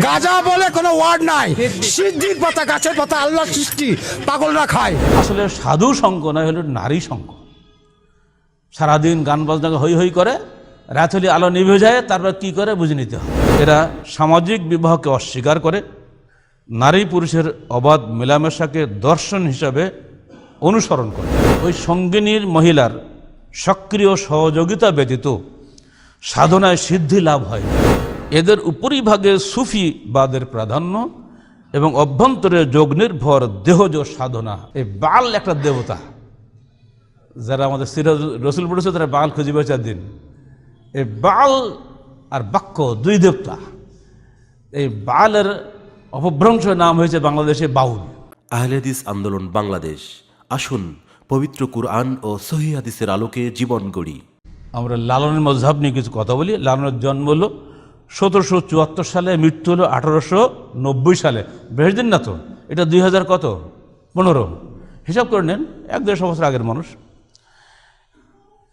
গাঁজা বলে কোনো ওয়ার্ড নাই, সিদ্ধির পাতা, গাছের পাতা, আল্লাহর সৃষ্টি, পাগলরা খায়। আসলে সাধু সঙ্গ নয়, হলো নারী সঙ্গ। সারাদিন গান বাজনা হই হই করে, রাত হলে আলো নিভে যায়, তারপর কি করে বুঝে নিতে হয়। এরা সামাজিক বিবাহকে অস্বীকার করে, নারী পুরুষের অবাধ মেলামেশাকে দর্শন হিসাবে অনুসরণ করে। ওই সঙ্গিনীর মহিলার সক্রিয় সহযোগিতা ব্যতীত সাধনায় সিদ্ধি লাভ হয়। এদের উপরিভাগে সুফিবাদের প্রাধান্য এবং অভ্যন্তরে যোগ নির্ভর দেহজ সাধনা। এই বাল একটা দেবতা, যারা আমাদের সিরাজ রসুল পড়েছে তারা বাল খুঁজে বেচার দিন। এই বাল আর বাক্য দুই দেবতা। এই বালের অপভ্রংশ নাম হয়েছে বাংলাদেশে বাউল। আহলে হাদিস আন্দোলন বাংলাদেশ, আসুন পবিত্র কুরআন ও সহিহ হাদিসের আলোকে জীবন গড়ি। আমরা লালনের মজহাব নিয়ে কিছু কথা বলি। লালনের জন্ম হলো 1774 সালে, মৃত্যু হলো 1890 সালে। বেশ দিন না তো, এটা 2000 কত 15 হিসাব করে নেন, 1-1.5 বছর আগের মানুষ।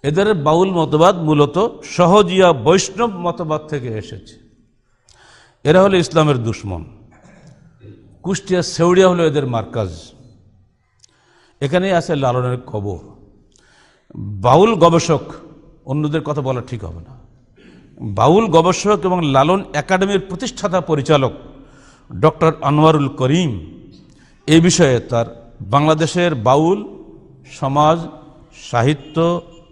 এদের বাউল মতবাদ মূলত সহজিয়া বৈষ্ণব মতবাদ থেকে এসেছে। এরা হলো ইসলামের দুশ্মন। কুষ্টিয়া সেউড়িয়া হলো এদের মার্কাজ। এখানেই আছে লালনের কবর। বাউল গবেষক, অন্যদের কথা বলা ঠিক হবে না, বাউল গবেষক এবং লালন একাডেমির প্রতিষ্ঠাতা পরিচালক ডক্টর আনোয়ারুল করিম এই বিষয়ে তার বাংলাদেশের বাউল সমাজ, সাহিত্য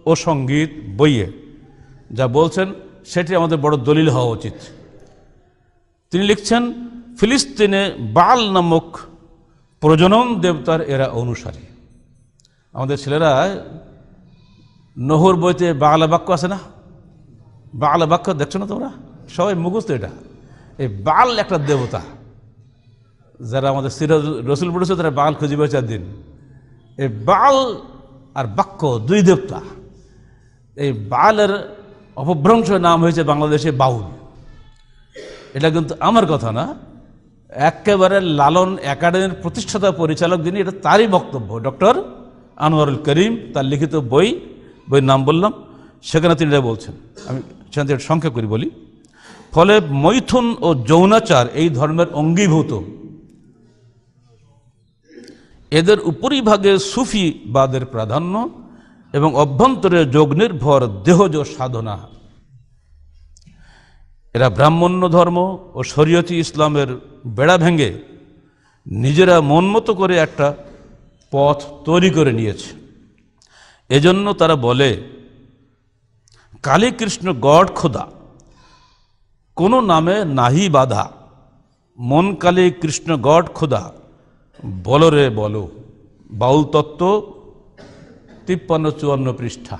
ও সঙ্গীত বইয়ে যা বলছেন সেটি আমাদের বড় দলিল হওয়া উচিত। তিনি লিখছেন, ফিলিস্তিনে বাল নামক প্রজনন দেবতার এরা অনুসারী। আমাদের ছেলেরা নহর বইতে বাংলা বাক্য আছে না, বাংলা বাক্য দেখছো না তোমরা, সবাই মুখস্থ। এটা এই বাল একটা দেবতা, যারা আমাদের সিরাজ রসুল পড়েছে তারা বাল খুঁজে বেচার দিন। এই বাল আর বাক্য দুই দেবতা। এই বালের অপভ্রংশ নাম হয়েছে বাংলাদেশে বাউল। এটা কিন্তু আমার কথা না, একেবারে লালন একাডেমির প্রতিষ্ঠাতা পরিচালক যিনি, এটা তারই বক্তব্য, ডক্টর আনোয়ারুল করিম। তার লিখিত বইয়ের নাম বললাম, সেখানে তিনি এটা বলছেন। আমি সেখানে সংক্ষেপ করে বলি। ফলে মৈথুন ও যৌনাচার এই ধর্মের অঙ্গীভূত। এদের উপরিভাগে সুফিবাদের প্রাধান্য এবং অভ্যন্তরে যোগ নির্ভর দেহজ সাধনা। এরা ব্রাহ্মণ্য ধর্ম ও শরীয়তি ইসলামের বেড়া ভেঙে নিজেরা মন মতো করে একটা পথ তৈরি করে নিয়েছে। এজন্য তারা বলে, কালী কৃষ্ণ গড খোদা, কোনো নামে নাহি বাধা, মন কালী কৃষ্ণ গড খোদা, বলো রে বলো। বাউল তত্ত্ব 53-54 পৃষ্ঠা।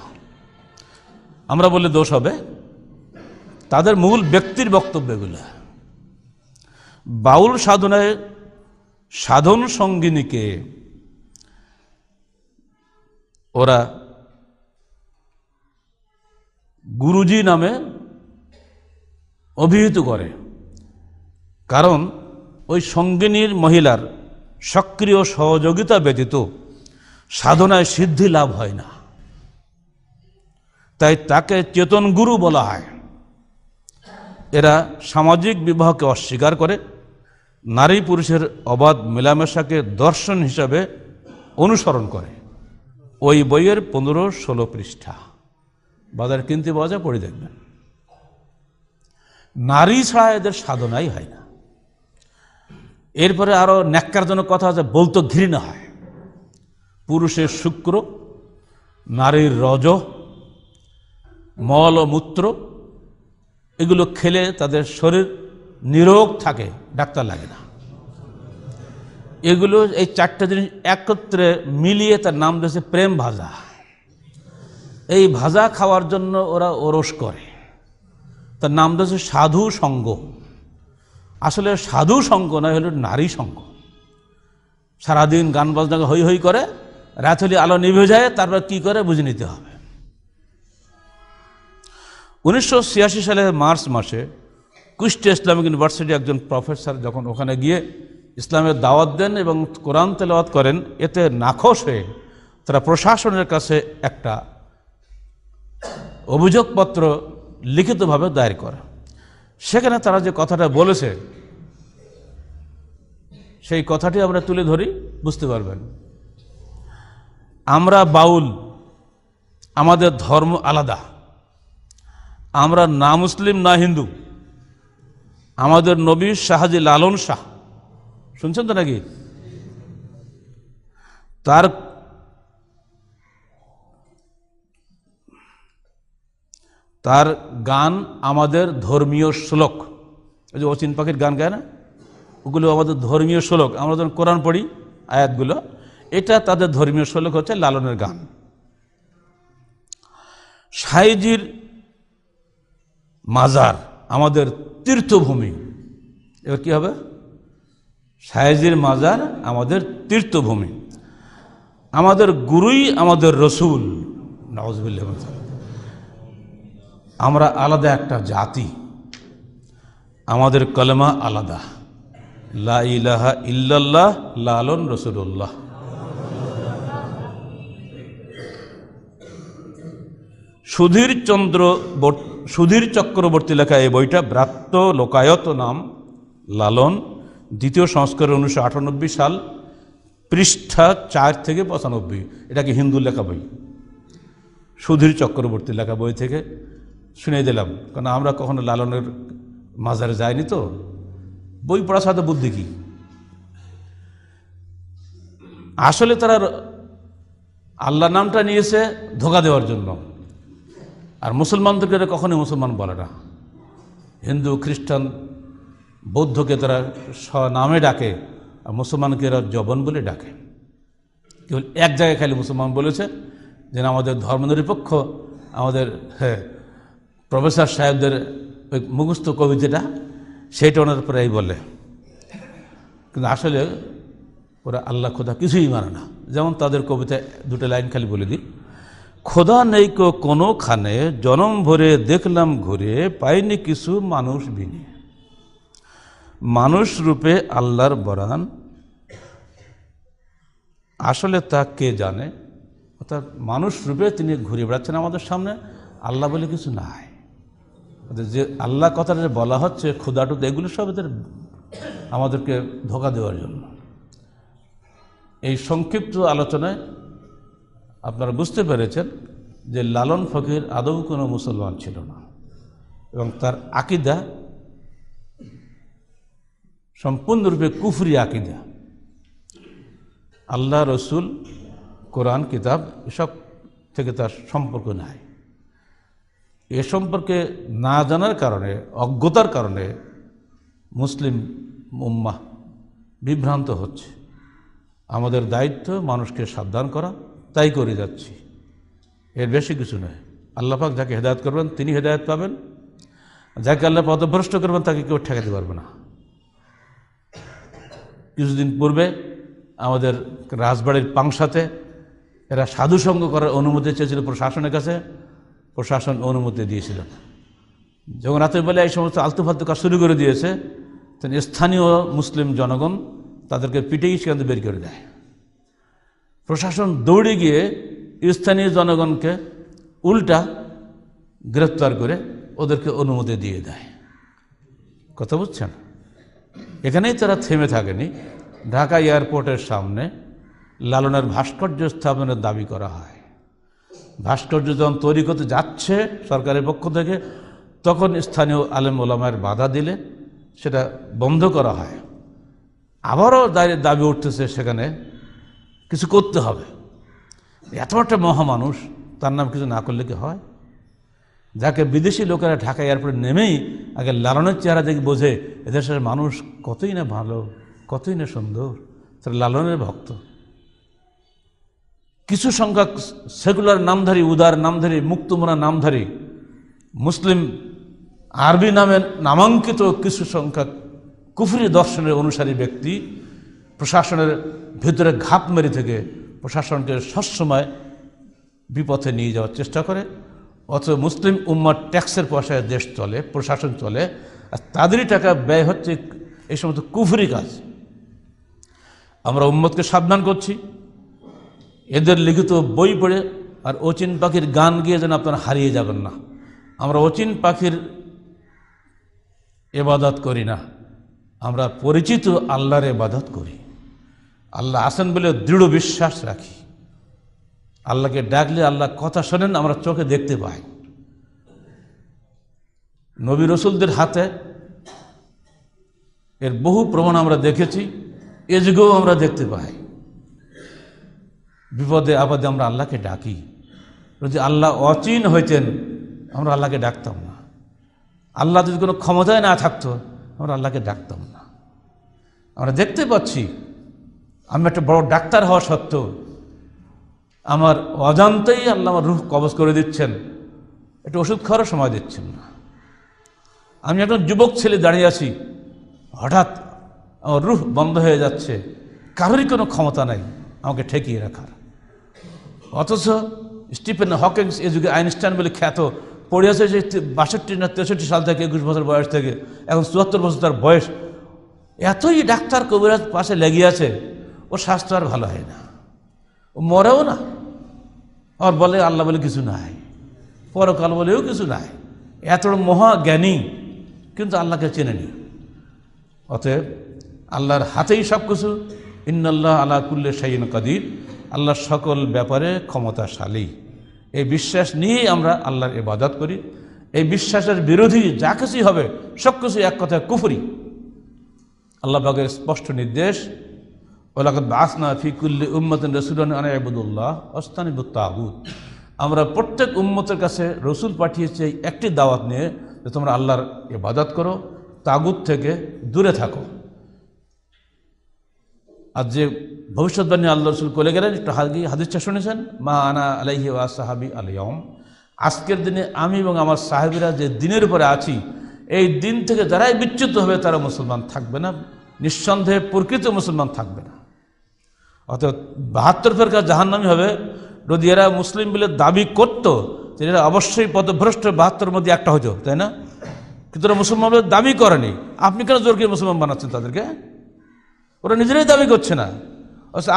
আমরা বলে দোষ হবে, তাদের মূল ব্যক্তির বক্তব্য এগুলো। বাউল সাধনায় সাধন সঙ্গিনীকে ওরা গুরুজি নামে অভিহিত করে, কারণ ওই সঙ্গিনীর মহিলার সক্রিয় সহযোগিতা ব্যতীত সাধনায় সিদ্ধি লাভ হয় না। তাই তাকে চেতন গুরু বলা হয়। এরা সামাজিক বিবাহকে অস্বীকার করে, নারী পুরুষের অবাধ মেলামেশাকে দর্শন হিসাবে অনুসরণ করে। ওই বইয়ের 15-16 পৃষ্ঠা বাজার কিনতে পাওয়া যায়, পড়ে দেখবেন। নারী ছাড়া এদের সাধনাই হয় না। এরপরে আরো ন্যাক্কারজনক কথা আছে, বলতো ঘৃণা হয়। পুরুষের শুক্র, নারীর রজ, মল ও মূত্র, এগুলো খেলে তাদের শরীর নিরোগ থাকে, ডাক্তার লাগে না। এগুলো এই 4টা জিনিস একত্রে মিলিয়ে তার নাম দিয়েছে প্রেম ভাজা। এই ভাজা খাওয়ার জন্য ওরা ওরস করে, তার নাম দিয়েছে সাধু সঙ্গ। আসলে সাধু সঙ্গ নয়, হলো নারী সঙ্গ। সারাদিন গান বাজনা হই হই করে, রাত হলে আলো নিভে যায়, তারপর কি করে বুঝে নিতে হবে। 1986 সালে মার্চ মাসে কুষ্টিয়া ইসলামিক ইউনিভার্সিটি একজন প্রফেসর যখন ওখানে গিয়ে ইসলামের দাওয়াত দেন এবং কোরআন তেলাওয়াত করেন, এতে নাখোশ হয়ে তারা প্রশাসনের কাছে একটা অভিযোগপত্র লিখিতভাবে দায়ের করে। সেখানে তারা যে কথাটা বলেছে সেই কথাটি আমরা তুলে ধরি, বুঝতে পারবেন। আমরা বাউল, আমাদের ধর্ম আলাদা, আমরা না মুসলিম না হিন্দু, আমাদের নবী শাহজি লালন শাহ, শুনছেন তো নাকি? তার গান আমাদের ধর্মীয় শ্লোক। ওই যে অচিন পাখির গান গায় না, ওগুলো আমাদের ধর্মীয় শ্লোক। আমরা যখন কোরআন পড়ি আয়াতগুলো, এটা তাদের ধর্মীয় শ্লোক হচ্ছে লালনের গান। সাইজির মাজার আমাদের তীর্থভূমি। এবার কি হবে? সাইজির মাজার আমাদের তীর্থভূমি। আমাদের গুরুই আমাদের রসুল। নাউজুবিল্লাহ। আমরা আলাদা একটা জাতি, আমাদের কলেমা আলাদা, লা ইলাহা ইল্লাল্লাহ লালন রসুল্লাহ। সুধীর চক্রবর্তী লেখা এই বইটা, ব্রাত্য লোকায়ত নাম, লালন, দ্বিতীয় সংস্করণ 1998 সাল, পৃষ্ঠা 4 থেকে 95। এটা কি হিন্দু লেখা বই, সুধীর চক্রবর্তী লেখা বই থেকে শুনিয়ে দিলাম, কারণ আমরা কখনো লালনের মাজারে যাইনি তো, বই পড়ার সাথে বুদ্ধি কি। আসলে তারা আল্লাহ নামটা নিয়েছে ধোঁকা দেওয়ার জন্য, আর মুসলমানদেরকে এরা কখনোই মুসলমান বলে না। হিন্দু, খ্রিস্টান, বৌদ্ধকে তারা নামে ডাকে, আর মুসলমানকে এরা জবন বলে ডাকে। কেবল এক জায়গায় খালি মুসলমান বলেছে, যেন আমাদের ধর্মনিরপেক্ষ আমাদের প্রফেসর সাহেবদের ওই মুখস্থ কবিতাটা, সেইটা ওনার প্রায় বলে, কিন্তু আসলে ওরা আল্লাহ খোদা কিছুই মানে না। যেমন তাদের কবিতায় দুটো লাইন খালি বলে দিই, খোদা নেই কো কোনোখানে, জনম ভরে দেখলাম ঘুরে, পাইনি কিছু মানুষ বিনে, মানুষ রূপে আল্লাহর বরান, আসলে তা কে জানে। অর্থাৎ মানুষ রূপে তিনি ঘুরে বেড়াচ্ছেন আমাদের সামনে, আল্লাহ বলে কিছু নাই। যে আল্লাহ কথাটা যে বলা হচ্ছে, ক্ষুদাটুদ, এগুলো সব এদের আমাদেরকে ধোঁকা দেওয়ার জন্য। এই সংক্ষিপ্ত আলোচনায় আপনারা বুঝতে পেরেছেন যে লালন ফকির আদৌ কোনো মুসলমান ছিল না, এবং তার আকিদা সম্পূর্ণরূপে কুফরি আকিদা। আল্লাহ, রসুল, কোরআন, কিতাব এসব থেকে তার সম্পর্ক নাই। এ সম্পর্কে না জানার কারণে, অজ্ঞতার কারণে মুসলিম উম্মাহ বিভ্রান্ত হচ্ছে। আমাদের দায়িত্ব মানুষকে সাবধান করা, তাই করে যাচ্ছি, এর বেশি কিছু নয়। আল্লাহ পাক যাকে হেদায়েত করবেন তিনি হেদায়েত পাবেন, যাকে আল্লাহ পথভ্রষ্ট করবেন তাকে কেউ ঠেকাতে পারবে না। কিছুদিন পূর্বে আমাদের রাজবাড়ির পাংশাতে এরা সাধুসঙ্গ করার অনুমতি চেয়েছিল প্রশাসনের কাছে, প্রশাসন অনুমতি দিয়েছিল। যখন রাতের বেলা এই সমস্ত আলতু ফালতু কাজ শুরু করে দিয়েছে, তখন স্থানীয় মুসলিম জনগণ তাদেরকে পিটেই সেখান থেকে বের করে দেয়। প্রশাসন দৌড়ে গিয়ে স্থানীয় জনগণকে উল্টা গ্রেফতার করে ওদেরকে অনুমতি দিয়ে দেয়। কথা বুঝছেন? এখানেই তারা থেমে থাকেনি। ঢাকা এয়ারপোর্টের সামনে লালনের ভাস্কর্য স্থাপনের দাবি করা হয়। ভাস্কর্য যখন তৈরি করতে যাচ্ছে সরকারের পক্ষ থেকে, তখন স্থানীয় আলেম ওলামায়ের বাধা দিলে সেটা বন্ধ করা হয়। আবারও দাবি উঠতেছে সেখানে কিছু করতে হবে। এত একটা মহামানুষ, তার নাম কিছু না করলে কি হয়? যাকে বিদেশি লোকেরা ঢাকা এয়ারপোর্টে নেমেই আগে লালনের চেহারা দেখে বোঝে এদেশের মানুষ কতই না ভালো, কতই না সুন্দর, তারা লালনের ভক্ত। কিছু সংখ্যক সেকুলার নামধারী, উদার নামধারী, মুক্তমনা নামধারী, মুসলিম আরবি নামে নামাঙ্কিত কিছু সংখ্যক কুফরি দর্শনের অনুসারী ব্যক্তি প্রশাসনের ভিতরে ঘাপ মেরে থেকে প্রশাসনকে সবসময় বিপথে নিয়ে যাওয়ার চেষ্টা করে। অথচ মুসলিম উম্মার ট্যাক্সের পয়সায় দেশ চলে, প্রশাসন চলে, আর তাদেরই টাকা ব্যয় হচ্ছে এই সমস্ত কুফরি কাজ। আমরা উম্মতকে সাবধান করছি, এদের লিখিত বই পড়ে আর অচিন পাখির গান গিয়ে যেন আপনারা হারিয়ে যাবেন না। আমরা অচিন পাখির এবাদত করি না, আমরা পরিচিত আল্লাহর এবাদত করি। আল্লাহ আছেন বলে দৃঢ় বিশ্বাস রাখি। আল্লাহকে ডাকলে আল্লাহ কথা শোনেন, আমরা চোখে দেখতে পাই। নবী রসুলদের হাতে এর বহু প্রমাণ আমরা দেখেছি, এ যুগেও আমরা দেখতে পাই। বিপদে আপদে আমরা আল্লাহকে ডাকি। যদি আল্লাহ অচিন হইতেন আমরা আল্লাহকে ডাকতাম না। আল্লাহ যদি কোনো ক্ষমতায় না থাকতো আমরা আল্লাহকে ডাকতাম না। আমরা দেখতে পাচ্ছি, আমি একটা বড় ডাক্তার হওয়া সত্ত্বেও আমার অজান্তেই আল্লাহ আমার রূহ কবজ করে দিচ্ছেন, একটু ওষুধ খাওয়ারও সময় দিচ্ছেন না। আমি একজন যুবক ছেলে দাঁড়িয়ে আছি, হঠাৎ আমার রূহ বন্ধ হয়ে যাচ্ছে, কারোরই কোনো ক্ষমতা নাই আমাকে ঠেকিয়ে রাখার। অথচ স্টিফেন হকিংস, এ যুগে আইনস্টাইন বলে খ্যাত, পড়ে আছে যে 62 না 63 সাল থেকে, 21 বছর বয়স থেকে এখন 74 বছর তার বয়স। এতই ডাক্তার কবিরাজ পাশে লেগে আছে, ওর স্বাস্থ্য আর ভালো হয় না, ও মরেও না। আর বলে আল্লাহ বলে কিছু নাই, পরকাল বলেও কিছু নাই। এত মহাজ্ঞানী কিন্তু আল্লাহকে চেনেনি। অতএব আল্লাহর হাতেই সব কিছু। ইন্নাল্লাহ আলা কুল্লি শাইইন কাদির, আল্লাহ সকল ব্যাপারে ক্ষমতাশালী। এই বিশ্বাস নিয়েই আমরা আল্লাহর ইবাদত করি। এই বিশ্বাসের বিরোধী যা কিছুই হবে সব কিছু এক কথায় কুফরি। আল্লাহ পাকের স্পষ্ট নির্দেশ, ওয়ালাকাদ বাআসনা ফি কুল্লি উম্মাতিন রাসূলান আন ইবুদুল্লাহ ওয়াজতানিবুত তাগুত। আমরা প্রত্যেক উম্মতের কাছে রসুল পাঠিয়েছি এই একটি দাওয়াত নিয়ে যে তোমরা আল্লাহর ইবাদত করো, তাগুত থেকে দূরে থাকো। আর যে ভবিষ্যৎবাণী আল্লাহ রসুল করে গেলেন, একটু হাদিসটা শুনেছেন, মা আনা আলাইহি ওয়া সাহাবি আল ইয়াউম, আজকের দিনে আমি এবং আমার সাহাবীরা যে দিনের উপরে আছি, এই দিন থেকে যারাই বিচ্যুত হবে তারা মুসলমান থাকবে না, নিঃসন্দেহে প্রকৃত মুসলমান থাকবে না। অর্থাৎ 72 ফেরকা জাহান্নামী হবে। যদি এরা মুসলিম বলে দাবি করতো তাহলে এরা অবশ্যই পথভ্রষ্ট 72 মধ্যে একটা হতো, তাই না? কিন্তু ওরা মুসলমান বলে দাবি করেনি। আপনি কেন জোর করে মুসলমান বানাচ্ছেন তাদেরকে? ওরা নিজেরাই দাবি করছে না,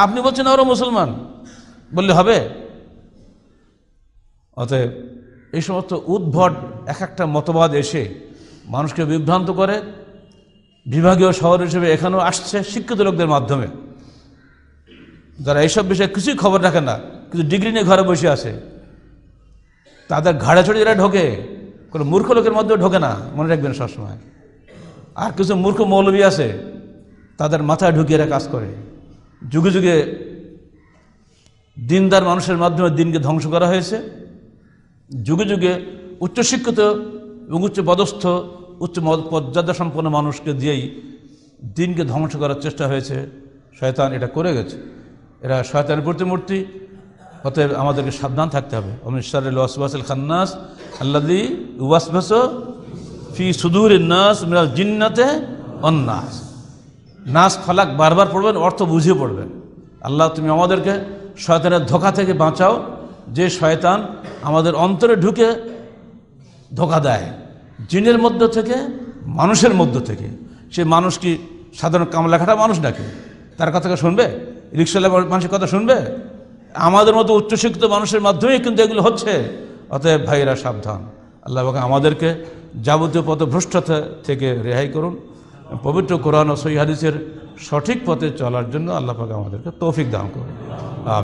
আপনি বলছেন ওরা মুসলমান বললে হবে? অতএব এই সমস্ত উদ্ভট এক একটা মতবাদ এসে মানুষকে বিভ্রান্ত করে। বিভাগীয় শহর হিসেবে এখানেও আসছে শিক্ষিত লোকদের মাধ্যমে, যারা এইসব বিষয়ে কিছুই খবর রাখে না, কিন্তু ডিগ্রি নিয়ে ঘরে বসে আছে। তাদের ঘাড়ে চড়ে যারা ঢোকে, কোনো মূর্খ লোকের মধ্যেও ঢোকে না, মনে রাখবেন সবসময়। আর কিছু মূর্খ মৌলবী আছে, তাদের মাথায় ঢুকিয়ে এরা কাজ করে। যুগে যুগে দিনদার মানুষের মাধ্যমে দিনকে ধ্বংস করা হয়েছে। যুগে যুগে উচ্চশিক্ষিত এবং উচ্চ পদস্থ উচ্চ মর্যাদা সম্পন্ন মানুষকে দিয়েই দিনকে ধ্বংস করার চেষ্টা হয়েছে। শয়তান এটা করে গেছে, এরা শয়তানের প্রতিমূর্তি। অতএব আমাদেরকে সাবধান থাকতে হবে। ওমিন শাররিল ওয়াসওয়াসিল খান্নাস আল্লাযী ইউওয়াসওয়াসু ফি সুদুরিন নাস মিনাল জিন্নাতি ওয়ান নাস। নাস ফালাক বারবার পড়বেন, অর্থ বুঝিয়ে পড়বেন। আল্লাহ তুমি আমাদেরকে শয়তানের ধোঁকা থেকে বাঁচাও, যে শয়তান আমাদের অন্তরে ঢুকে ধোঁকা দেয়, জিনের মধ্য থেকে, মানুষের মধ্য থেকে। সে মানুষ কি সাধারণ কামলাখাটা মানুষ নাকি? তার কথা শুনবে? রিক্সাওয়ালা মানুষের কথা শুনবে? আমাদের মতো উচ্চশিক্ষিত মানুষের মাধ্যমেই কিন্তু এগুলো হচ্ছে। অতএব ভাইরা সাবধান। আল্লাহ পাক আমাদেরকে যাবতীয় পথভ্রষ্টতা থেকে রেহাই করুন। পবিত্র কোরআন ও সহিহ হাদিসের সঠিক পথে চলার জন্য আল্লাহ পাক আমাদেরকে তৌফিক দান করুন। আমিন।